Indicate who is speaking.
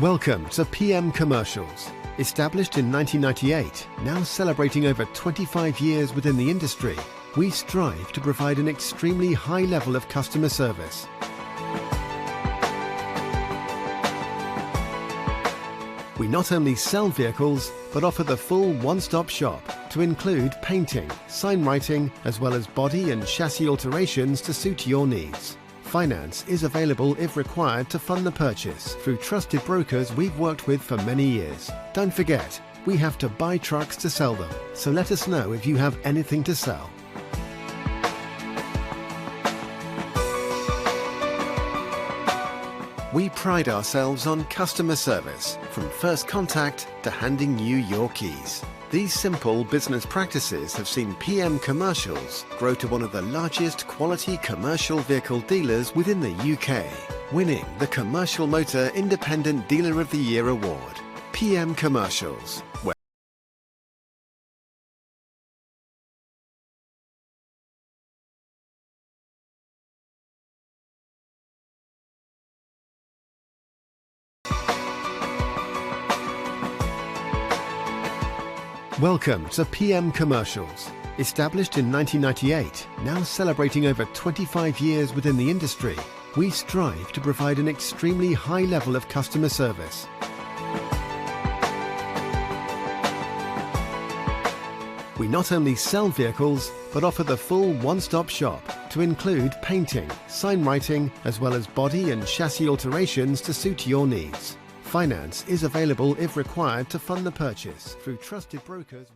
Speaker 1: Welcome to PM Commercials. Established in 1998, now celebrating over 25 years within the industry, we strive to provide an extremely high level of customer service. We not only sell vehicles, but offer the full one-stop shop to include painting, sign writing, as well as body and chassis alterations to suit your needs. Finance is available if required to fund the purchase through trusted brokers we've worked with for many years. Don't forget, we have to buy trucks to sell them, so let us know if you have anything to sell. We pride ourselves on customer service, from first contact to handing you your keys. These simple business practices have seen PM Commercials grow to one of the largest quality commercial vehicle dealers within the UK, winning the Commercial Motor Independent Dealer of the Year award. PM Commercials. Welcome to PM Commercials. Established in 1998, now celebrating over 25 years within the industry, we strive to provide an extremely high level of customer service. We not only sell vehicles, but offer the full one-stop shop to include painting, sign writing, as well as body and chassis alterations to suit your needs. Finance is available if required to fund the purchase through trusted brokers.